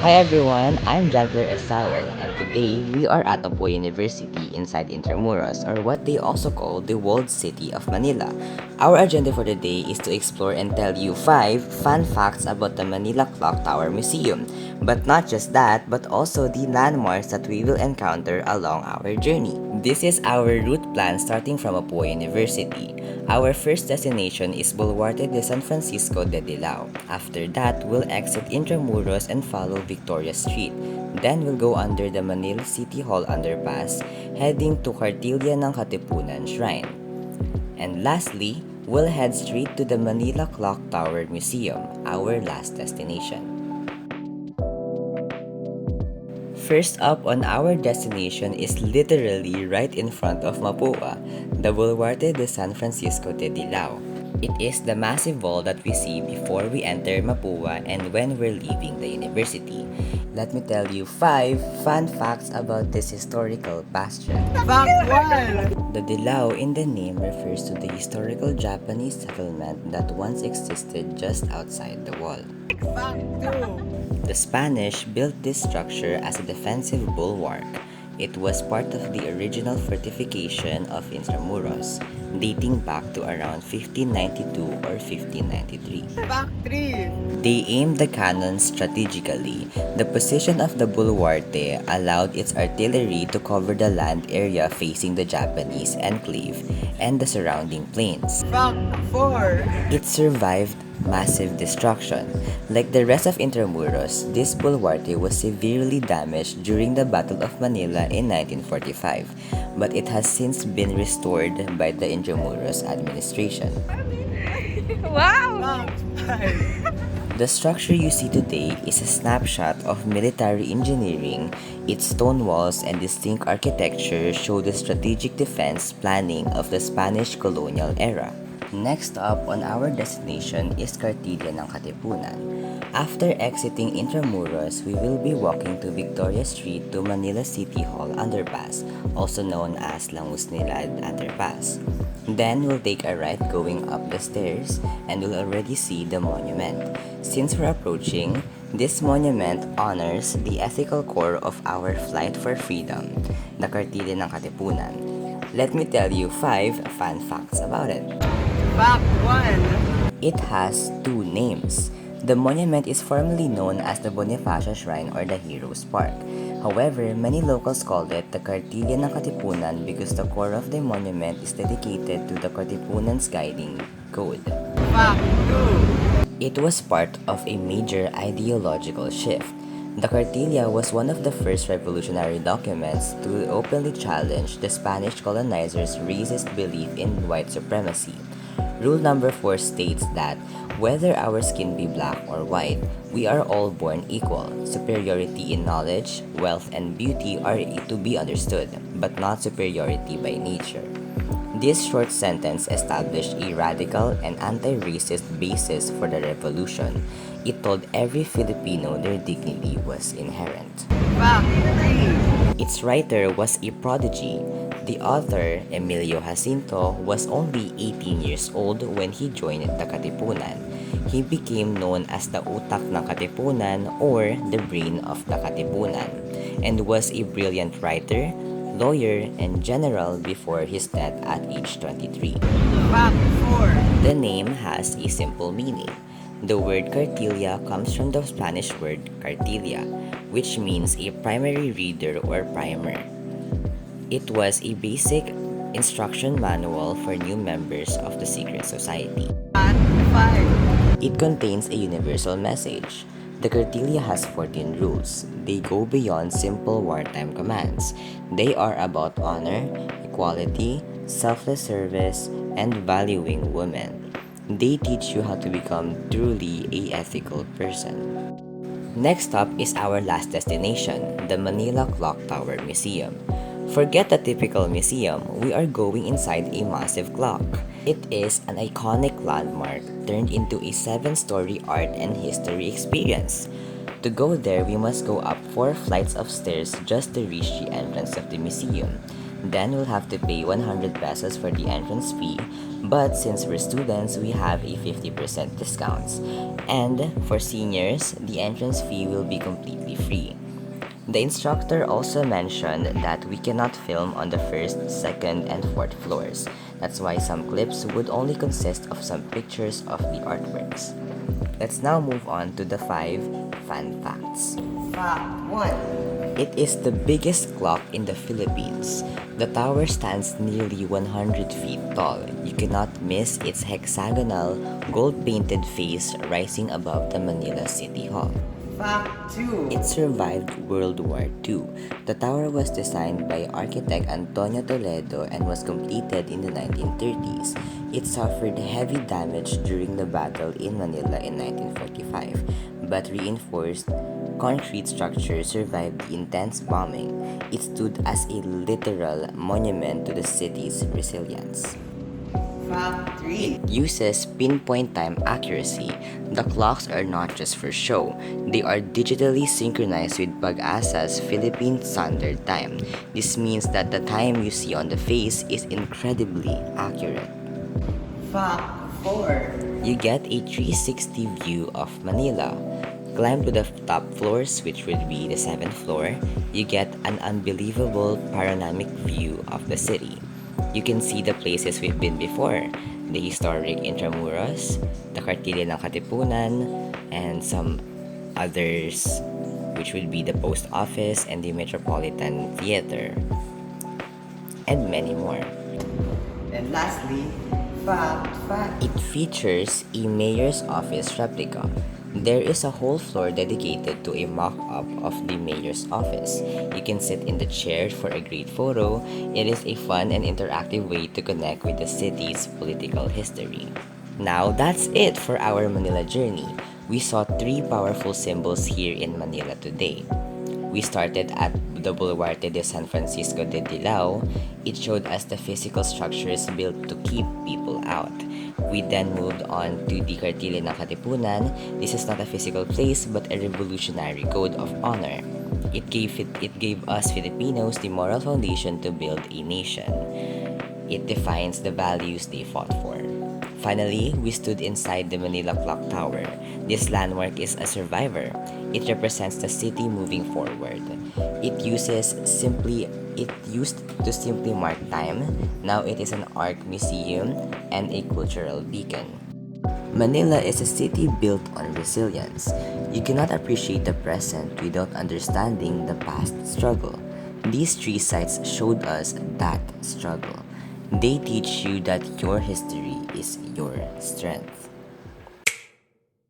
Hi everyone, I'm Jagler Sawal, and today we are at Apo University inside Intramuros, or what they also call the Walled City of Manila. Our agenda for the day is to explore and tell you 5 fun facts about the Manila Clock Tower Museum. But not just that, but also the landmarks that we will encounter along our journey. This is our route plan starting from Apo University. Our first destination is Boluarte de San Francisco de Dilao. After that, we'll exit Intramuros and follow Victoria Street. Then we'll go under the Manila City Hall underpass, heading to Cartilla ng Katipunan Shrine. And lastly, we'll head straight to the Manila Clock Tower Museum, our last destination. First up on our destination is literally right in front of Mapua, the Boluarte de San Francisco de Dilao. It is the massive wall that we see before we enter Mapua and when we're leaving the university. Let me tell you 5 fun facts about this historical bastion. Fact 1! The Dilao in the name refers to the historical Japanese settlement that once existed just outside the wall. Fact 2! The Spanish built this structure as a defensive bulwark. It was part of the original fortification of Intramuros, dating back to around 1592 or 1593. Fact 3! They aimed the cannons strategically. The position of the bulwarque allowed its artillery to cover the land area facing the Japanese enclave and the surrounding plains. Fact 4! It survived massive destruction. Like the rest of Intramuros, this bulwarque was severely damaged during the Battle of Manila in 1945, but it has since been restored by the Intramuros administration. Wow! Fact 5! The structure you see today is a snapshot of military engineering. Its stone walls and distinct architecture show the strategic defense planning of the Spanish colonial era. Next up on our destination is Cartilla ng Katipunan. After exiting Intramuros, we will be walking to Victoria Street to Manila City Hall Underpass, also known as Langus-Nilad Underpass. Then we'll take a right going up the stairs and we'll already see the monument. Since we're approaching, this monument honors the ethical core of our fight for freedom, the Cartilla ng Katipunan. Let me tell you 5 fun facts about it. Fact 1! It has 2 names. The monument is formally known as the Bonifacio Shrine or the Heroes Park. However, many locals call it the Cartilla ng Katipunan because the core of the monument is dedicated to the Katipunan's guiding code. Fact 2! It was part of a major ideological shift. The Cartilla was one of the first revolutionary documents to openly challenge the Spanish colonizers' racist belief in white supremacy. Rule number 4 states that whether our skin be black or white, we are all born equal. Superiority in knowledge, wealth, and beauty are to be understood, but not superiority by nature. This short sentence established a radical and anti-racist basis for the revolution. It told every Filipino their dignity was inherent. Fact 3! Its writer was a prodigy. The author, Emilio Jacinto, was only 18 years old when he joined the Katipunan. He became known as the Utak ng Katipunan or the Brain of the Katipunan, and was a brilliant writer, lawyer, and general before his death at age 23. Fact 4! The name has a simple meaning. The word cartilla comes from the Spanish word cartilla, which means a primary reader or primer. It was a basic instruction manual for new members of the secret society. Fact 5! It contains a universal message. The Cartilla has 14 rules. They go beyond simple wartime commands. They are about honor, equality, selfless service, and valuing women. They teach you how to become truly a ethical person. Next up is our last destination, the Manila Clock Tower Museum. Forget the typical museum, we are going inside a massive clock. It is an iconic landmark turned into a 7-story art and history experience. To go there, we must go up 4 flights of stairs just to reach the entrance of the museum. Then we'll have to pay 100 pesos for the entrance fee, but since we're students, we have a 50% discounts. And for seniors, the entrance fee will be completely free. The instructor also mentioned that we cannot film on the first, second, and fourth floors. That's why some clips would only consist of some pictures of the artworks. Let's now move on to the 5 fun facts. Fact 1. It is the biggest clock in the Philippines. The tower stands nearly 100 feet tall. You cannot miss its hexagonal, gold-painted face rising above the Manila City Hall. Fact 2. It survived World War II. The tower was designed by architect Antonio Toledo and was completed in the 1930s. It suffered heavy damage during the battle in Manila in 1945, but reinforced concrete structure survived the intense bombing. It stood as a literal monument to the city's resilience. Fact 3. It uses pinpoint time accuracy. The clocks are not just for show, they are digitally synchronized with Pag-asa's Philippine Standard Time. This means that the time you see on the face is incredibly accurate. Fact 4. You get a 360 view of Manila. Climb to the top floors, which would be the 7th floor. You get an unbelievable panoramic view of the city. You can see the places we've been before, the historic Intramuros, the Kartilya ng Katipunan, and some others, which would be the post office and the Metropolitan Theater, and many more. And lastly, fact 5. It features a mayor's office replica. There is a whole floor dedicated to a mock-up of the mayor's office. You can sit in the chair for a great photo. It is a fun and interactive way to connect with the city's political history. Now that's it for our Manila journey. We saw 3 powerful symbols here in Manila today. We started at the Boulevard de San Francisco de Dilao. It showed us the physical structures built to keep people out. We then moved on to the Kartilya ng Katipunan. This is not a physical place but a revolutionary code of honor. It gave us Filipinos the moral foundation to build a nation. It defines the values they fought for. Finally, we stood inside the Manila Clock Tower. This landmark is a survivor. It represents the city moving forward. It used to simply mark time. Now it is an art museum and a cultural beacon. Manila is a city built on resilience. You cannot appreciate the present without understanding the past struggle. These 3 sites showed us that struggle. They teach you that your history is your strength.